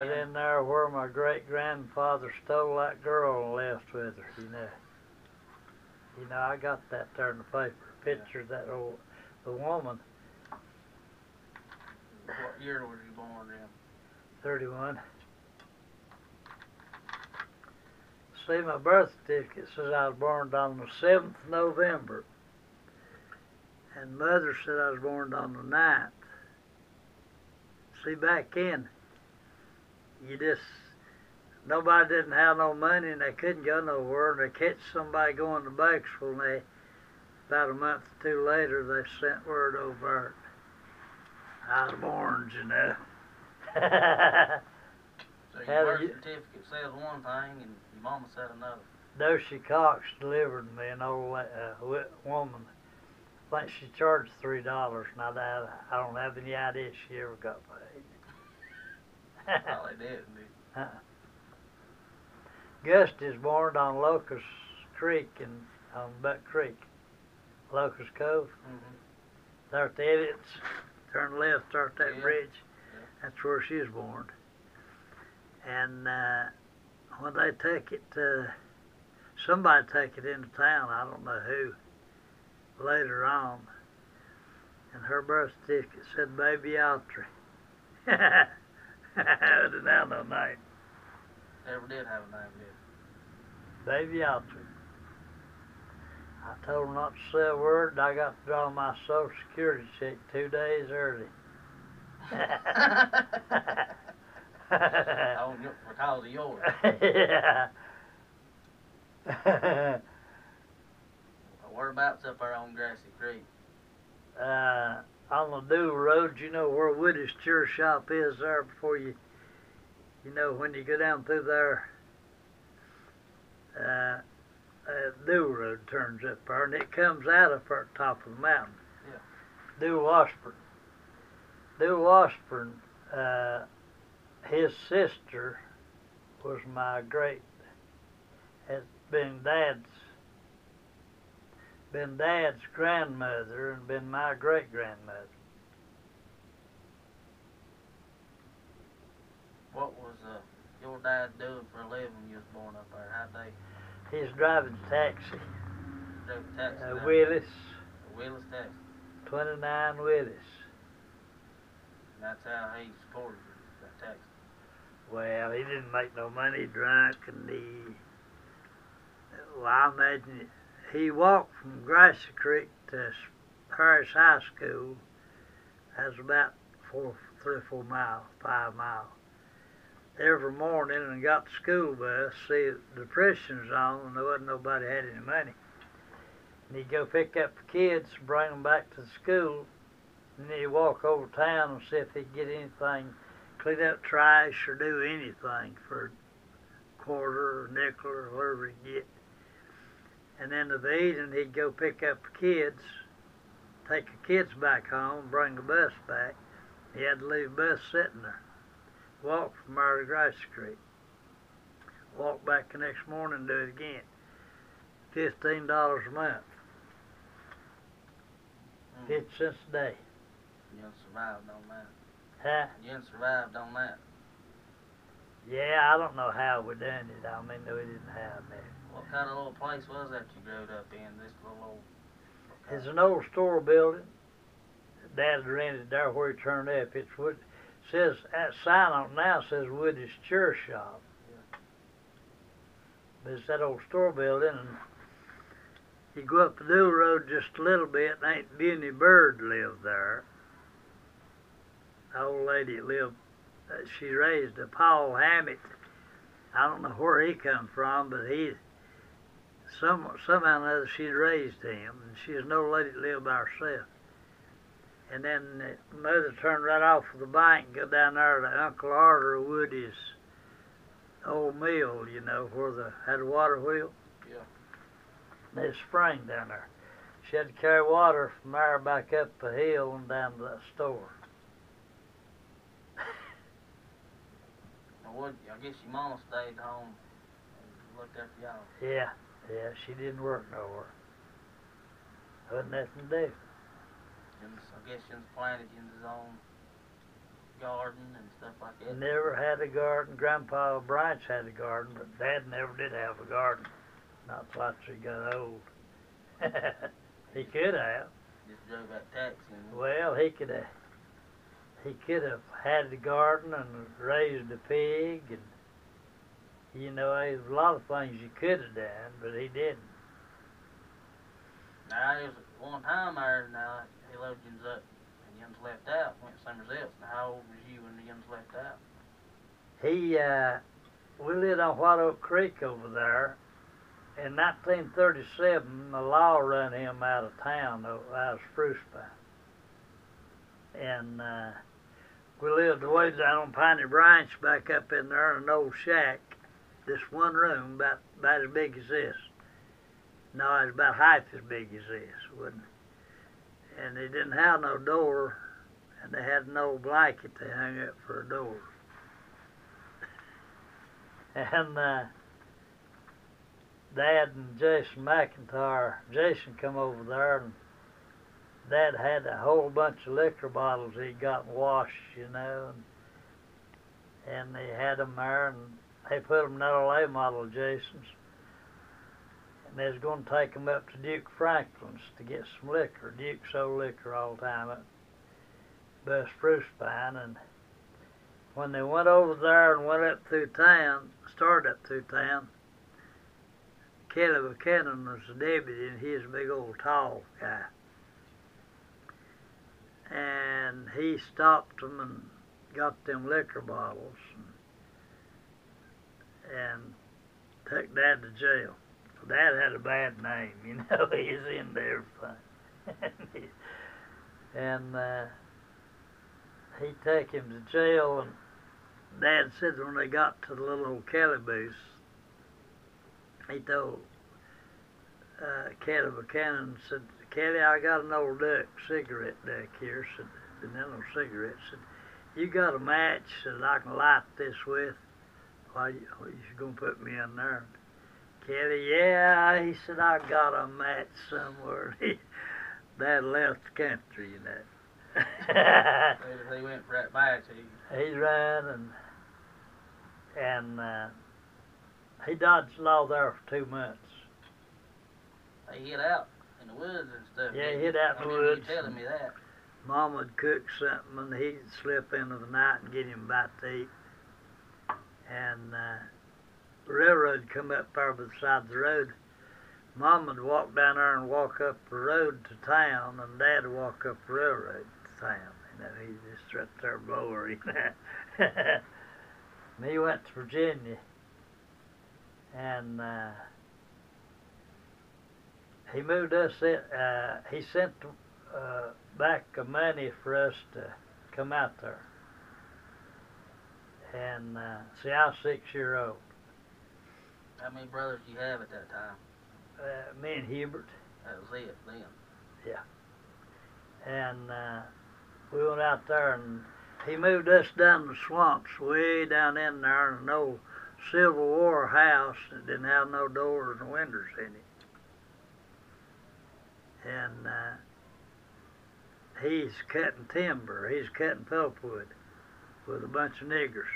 In there where my great-grandfather stole that girl and left with her, you know. I got that there in the paper. Picture of that the woman. What year was you born in? 31. See, my birth certificate says I was born on the 7th of November. And Mother said I was born on the 9th. See, back then, nobody didn't have no money and they couldn't go nowhere, and they catch somebody going to Bakesville, and about a month or two later, they sent word over I was born, you know. So your birth certificate says one thing and your mama said another. Doshi Cox delivered me an old woman. I think she charged $3, and I don't have any idea she ever got paid. Well, they didn't, did Gusty's born on Locust Creek on Buck Creek, Locust Cove. Mm-hmm. There at the Idiots, turn left, start that bridge. Yeah. That's where she was born. And when they took it, somebody took it into town, I don't know who, later on, and her birth certificate said Baby Autry. I didn't have no name. Never did have a name, did Baby Autry. I told them not to say a word, and I got to draw my Social Security check 2 days early. Because of yours. Yeah. Whereabouts up there on Grassy Creek? On the Dual Road, you know where Woody's Cure Shop is there before you when you go down through there, Dual Road turns up there, and it comes out up at the top of the mountain. Yeah. Dual Washburn. Dual Washburn, his sister was my had been Dad's grandmother and been my great-grandmother. What was your dad doing for a living when you was born up there? How'd they? He's driving taxi. Drove a taxi. Willis. Willis taxi. 29 Willis. And that's how he supported you, that taxi. Well, he didn't make no money, drunk, and I imagine he walked from Grassy Creek to Harris High School. That was about 3 or 4 miles, 5 miles. Every morning, and got the school bus. See, the depression was on, and there wasn't nobody had any money. And he'd go pick up the kids, bring them back to the school, and then he'd walk over town and see if he'd get anything, clean up trash or do anything for a quarter or nickel or whatever he'd get. And then in the evening, he'd go pick up the kids, take the kids back home, bring the bus back. He had to leave the bus sitting there. Walk from there to Grassy Creek. Walk back the next morning and do it again. $15 a month. 50 cents a day. You done survived on that. Huh? You done survived on that. Yeah, I don't know how we done it. I mean, we didn't have that. What kind of little place was that you growed up in? This little old... It's an old store building. Dad rented there where he turned up. It's what says that sign on it now says Woody's Cure Shop. Yeah. But it's that old store building, and you go up the Dual Road just a little bit, and Aunt Beauty Bird lived there. The old lady lived. She raised a Paul Hammett. I don't know where he come from, but somehow or another she raised him, and she was an old lady that lived by herself. And then Mother turned right off of the bank and go down there to Uncle Arthur Woody's old mill, where they had a water wheel. Yeah. There's a spring down there. She had to carry water from there back up the hill and down to that store. I guess your mama stayed home and looked after y'all. Yeah, she didn't work nowhere. Wasn't nothing to do. I guess you planted in his own garden and stuff like that? Never had a garden. Grandpa Bryant's had a garden, but Dad never did have a garden. Not till after he got old. He could have. Just drove out taxiing. Well, he could have. He could have had the garden and raised a pig, and there's a lot of things you could have done, but he didn't. Now, there's one time there, now, theologians up, and Young's left out, went somewhere else. Now, how old was you when the Young's left out? We lived on White Oak Creek over there. In 1937, the law run him out of town, out of Spruce Pine. And we lived away down on Piney Branch, back up in there in an old shack. This one room, about as big as this. No, it was about half as big as this, wasn't it? And they didn't have no door, and they had no blanket they hung up for a door. And Dad and Jason McIntyre, Jason come over there, and Dad had a whole bunch of liquor bottles he'd gotten washed, and they had them there, and they put them in that old A model of Jason's. And they was going to take them up to Duke Franklin's to get some liquor. Duke sold liquor all the time up by Spruce Pine. And when they went over there and went up through town, started up through town, Kelly Buchanan was the deputy, and he's a big old tall guy. And he stopped them and got them liquor bottles and took Dad to jail. Dad had a bad name, he's into everything. And he took him to jail, and Dad said when they got to the little old Kelly booth, he told Kelly Buchanan, said, Kelly, I got an old cigarette duck here, said, and then no cigarette, said, you got a match that I can light this with? Why, you gonna put me in there? Kelly, yeah, he said, I got a match somewhere. Dad left the country, He went right back to you. He ran, and he dodged the law there for 2 months. They hid out in the woods and stuff. Yeah, he hid out in the woods. You telling me that. Mom would cook something, and he'd slip into the night and get him a bite to eat. And the railroad come up there by the side of the road. Mom would walk down there and walk up the road to town, and Dad would walk up the railroad to town. He just right there blowing. And he went to Virginia, and he moved us in. He sent back money for us to come out there. And see, I was 6 years old. How many brothers do you have at that time? Me and Hubert. That was it then. Yeah. And we went out there, and he moved us down the swamps, way down in there, in an old Civil War house that didn't have no doors and windows in it. And he's cutting timber. He's cutting pulpwood with a bunch of niggers.